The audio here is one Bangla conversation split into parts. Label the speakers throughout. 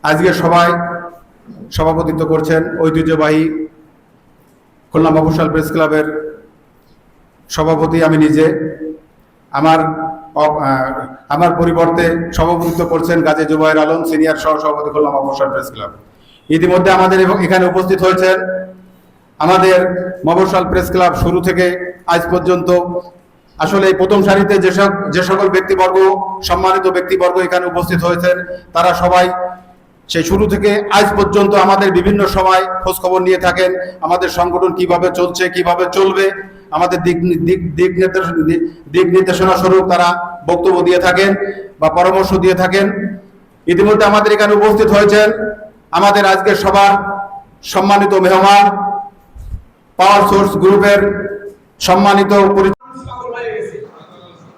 Speaker 1: আজকে সভাপতিত্ব করছেন ঐতিহ্যবাহী খুলনা মফস্বল প্রেস ক্লাবের সভাপতি আমি নিজে। আমার পরিবর্তে সভাপতিত্ব করছেন গাজী জুবায়ের আলম, সিনিয়র সহসভাপতি খুলনা মফস্বল প্রেস ক্লাব। ইতিমধ্যে আমাদের এখানে উপস্থিত হয়েছেন আমাদের মফস্বল প্রেস ক্লাব শুরু থেকে আজ পর্যন্ত আসলে প্রথম সারিতে যে সকল ব্যক্তিবর্গ, সম্মানিত ব্যক্তিবর্গ এখানে উপস্থিত হয়েছেন, তারা সবাই সেই শুরু থেকে আজ পর্যন্ত আমাদের বিভিন্ন সময় খোঁজ খবর নিয়ে থাকেন। আমাদের সংগঠন কিভাবে চলছে, কিভাবে চলবে, আমাদের দিক নির্দেশনা স্বরূপ তারা বক্তব্য দিয়ে থাকেন বা পরামর্শ দিয়ে থাকেন। ইতিমধ্যে আমাদের এখানে উপস্থিত হয়েছেন আমাদের আজকের সবার সম্মানিত মেহমান, পাওয়ার সোর্স গ্রুপের সম্মানিত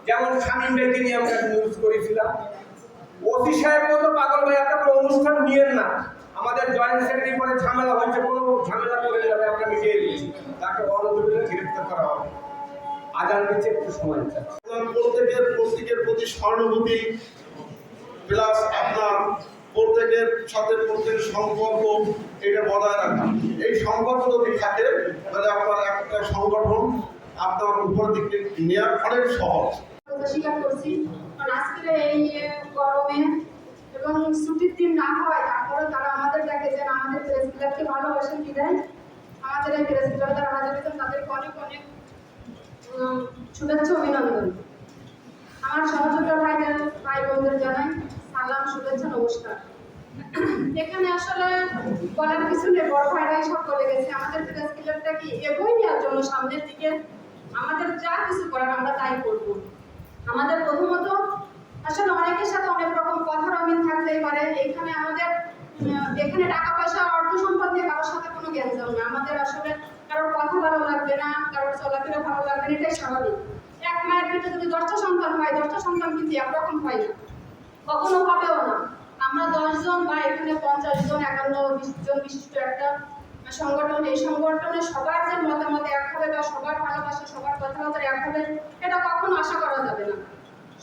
Speaker 2: যেমন শামীম ভাইকে নিয়ে আমরা নিউজ করেছিলাম। ওসি সাহেব মতো পাগল ভাই একটা কোনো অনুষ্ঠান নিয়েন না। আমাদের জয়েন্ট সেক্রেটারি পরে ঝামেলা হয়েছে, কোনো ঝামেলা করে যাবে আমরা মিটিয়ে দিয়েছি, তাকে অনধিকার গ্রেফতার করা হবে। আজান দিচ্ছে, একটু সময় চাচ্ছে।
Speaker 3: প্রত্যেকের প্রতি সহানুভূতি প্লাস আপনার প্রত্যেকের সাথে প্রত্যেকের সম্পর্ক এটা বজায় রাখা। এই সম্পর্ক যদি থাকে তাহলে আপনার একটা সংগঠন আপনার উপর দিকে নেওয়া অনেক সহজ।
Speaker 4: স্বীকার করছি, কারণ আজকের এই গরমে এবং ছুটির দিন না হয় তারপরে তারা আমাদের দেখে যে আমাদের প্রেস ক্লাবকে ভালোবাসেন বিদায় আমাদের এই প্রেস ক্লাবে তারা হাজার হয়েছেন, তাদেরকে অনেক অনেক শুভেচ্ছা অভিনন্দন। আমার সহযোগিতা ভাই বোনদের জানাই সালাম, শুভেচ্ছা, নমস্কার। এখানে আসলে বলার কিছু নেই, বড় ভাইরাই সব বলে গেছে। আমাদের প্রেস ক্লাবটা কি এগোয় নেওয়ার জন্য সামনের দিকে আমাদের যা কিছু করার আমরা তাই করবো। আমাদের প্রথমত আসলে অনেকের সাথে অনেক রকম কথার অমিল থাকতেই পারে। এখানে টাকা পয়সা অর্থ সম্পদ নিয়ে কারোর সাথে কোনো জ্ঞানজাম না। আমাদের আসলে কারোর কথা ভালো লাগবে না, কারোর চলাফেরা ভালো লাগবে না, এটাই স্বাভাবিক। এক মায়ের পেটে যদি 10টা সন্তান হয়, 10টা সন্তান কিন্তু একরকম হয় না, কখনো হবেও না। আমরা 10 জন বা এখানে 50 জন, 51-20 জন বিশিষ্ট একটা সংগঠন। এই সংগঠনে সবার যে মতামত এক হবে বা সবার ভালোবাসা, সবার কথাবার্তা এক হবে, এটা কখনো আশা করা যাবে না।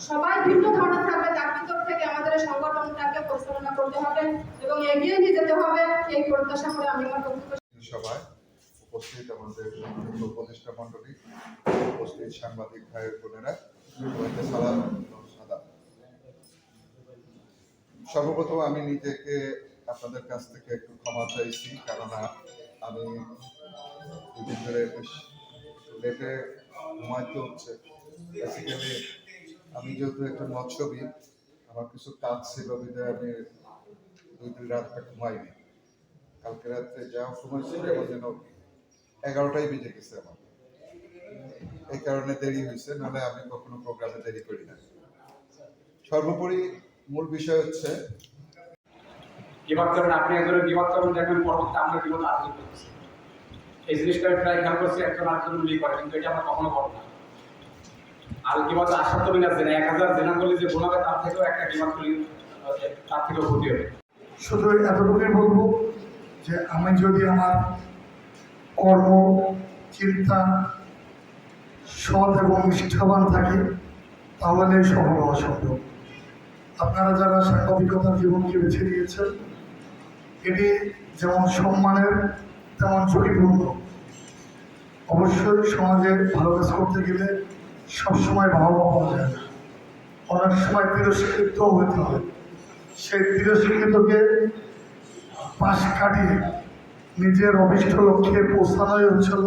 Speaker 4: সবাই ভিন্ন ধরনের থাকবে, তার ভিতর থেকে আমাদের এই সংগঠনটাকে পরিচালনা করতে হবে এবং এগিয়ে নিয়ে যেতে হবে। এই প্রত্যাশা করে আমি আমার বক্তব্য
Speaker 5: সভায় উপস্থিত আমাদের উপদেষ্টা মণ্ডলী, উপস্থিত সাংবাদিক ভাই বোনেরা, সালাম সাদা। সর্বপ্রথম আমি নিজেকে আপনাদের কাছ থেকে একটু ক্ষমা চাইছি, কেননা আমি দুদিন ধরে বেশ লেটে ঘুমাইতে হচ্ছে। বেসিক্যালি আমি যেহেতু একটা মৎস্যবিদ, আমার কিছু কাজ ছিল বিধায় আমি 2-3 রাতটা ঘুমাইনি। কালকে রাত্রে যা ঘুমাইছি কেমন যেন 11টাই বেজে গেছে আমার, এই কারণে দেরি হয়েছে, নাহলে আমি কখনো প্রোগ্রামে দেরি করি না। সর্বোপরি মূল বিষয় হচ্ছে
Speaker 2: আপনি একজন বিবাদ করেন, দেখবেন পরবর্তী আমরা জীবন আর্জন করছি। এই জিনিসটা প্রায় খেয়াল করছি, একজন আরেকজন উল্লেখ করে, কিন্তু এটা আমরা কখনো করবো না। আর বিবাদ আসার তো বিনা জেনা 1000 জেনা করলে যে গুণ হবে, তার থেকেও একটা বিবাদ করলে তার থেকেও ক্ষতি হবে।
Speaker 6: শুধু এতটুকুই বলবো যে আমি যদি আমার কর্ম, চিন্তা সৎ এবং নিষ্ঠাবান থাকি তাহলে সফল হওয়া সম্ভব। আপনারা যারা সাংবাদিকতার জীবনকে বেছে নিয়েছেন, এটি যেমন সম্মানের তেমন ঝুঁকিপূর্ণ। অবশ্যই সমাজে ভালো কাজ করতে গেলে সবসময় ভাবা পাওয়া যায় না, অনেক সময় তিরস্কৃত হতে হয়। সেই তিরস্কৃতকে পাশ কাটিয়ে নিজের অভিষ্ট লক্ষ্যে পৌঁছানোই হচ্ছিল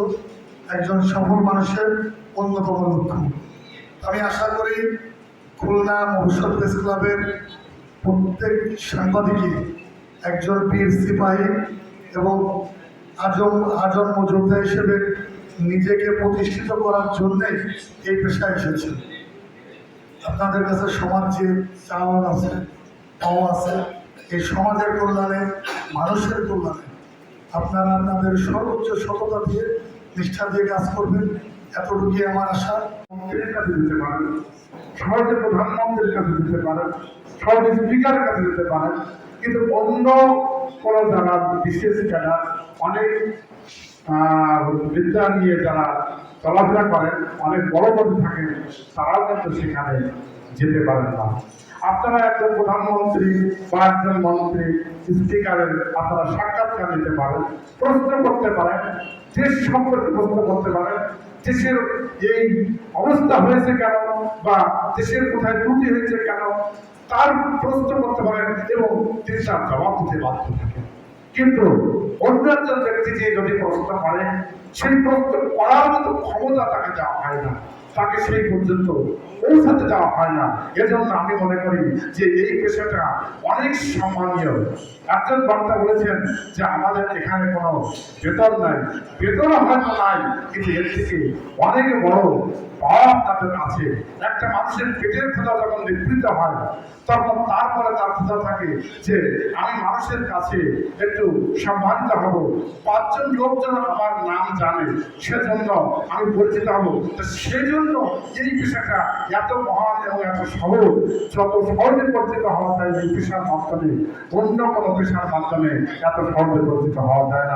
Speaker 6: একজন সফল মানুষের অন্যতম লক্ষ্য। আমি আশা করি খুলনা মফস্বল প্রেস ক্লাবের প্রত্যেক সাংবাদিকই একজন বীর সিপাহী এবং আজন্ম যোদ্ধা হিসেবে নিজেকে প্রতিষ্ঠিত করার জন্যেই এই পেশায় এসেছে। আপনাদের কাছে সমাজ যে চাওয়া আছে, পাওয়া আছে, এই সমাজের কল্যাণে, মানুষের কল্যাণে আপনারা আপনাদের সর্বোচ্চ সততা দিয়ে, নিষ্ঠা দিয়ে কাজ করবেন, এতটুকুই আমার আশা। মন্ত্রীর কাছে দিতে পারেন, সহজে প্রধানমন্ত্রীর কাছে দিতে পারেন, সহজে স্পিকারের কাছে দিতে পারেন, কিন্তু অন্য কোনো যারা বিশেষ যারা অনেক বিদ্যা নিয়ে যারা চলাফেরা করেন, অনেক বড় পদে থাকেন, তারাও কিন্তু সেখানে যেতে পারেন না।
Speaker 7: আপনারা একজন প্রধানমন্ত্রী বা একজন মন্ত্রী স্পিকারের আপনারা সাক্ষাৎকার নিতে পারেন, প্রশ্ন করতে পারেন, দেশ সম্পর্কে প্রশ্ন করতে পারেন, দেশের এই অবস্থা হয়েছে কেন বা দেশের কোথায় ত্রুটি হয়েছে কেন তার প্রশ্ন করতে পারেন এবং তিনি তার জবাব দিতে বাধ্য থাকেন। কিন্তু অন্য একজন ব্যক্তি যে যদি প্রশ্ন করে সেই প্রশ্ন করার মতো ক্ষমতা তাকে দেওয়া হয় না, তাকে সেই পর্যন্ত পৌঁছাতে দেওয়া হয় না। এজন্য আমি মনে করি যে এই পেশাটা অনেক সম্মানীয়। একজন বক্তা বলেছেন যে আমাদের এখানে কোনো বেতন নাই, বেতন হয়তো নাই, কিন্তু এর থেকে অনেক বড় পাওয়া তাদের আছে। একটা মানুষের পেটের ক্ষুধা যখন নিবৃত্ত হয় তখন তারপরে তার ক্ষুধা থাকে যে আমি মানুষের কাছে একটু সম্মানিত হব, 5 জন লোকজন আমার নাম জানে, সেজন্য আমি পরিচিত হব। সেই জন্য এই পেশাটা এত মহান এবং এত সহজ, যত সহজে পরিচিত হওয়া যায় এই পেশার মাধ্যমে, অন্য কোনো পেশার মাধ্যমে এত সহজে পরিচিত হওয়া যায় না।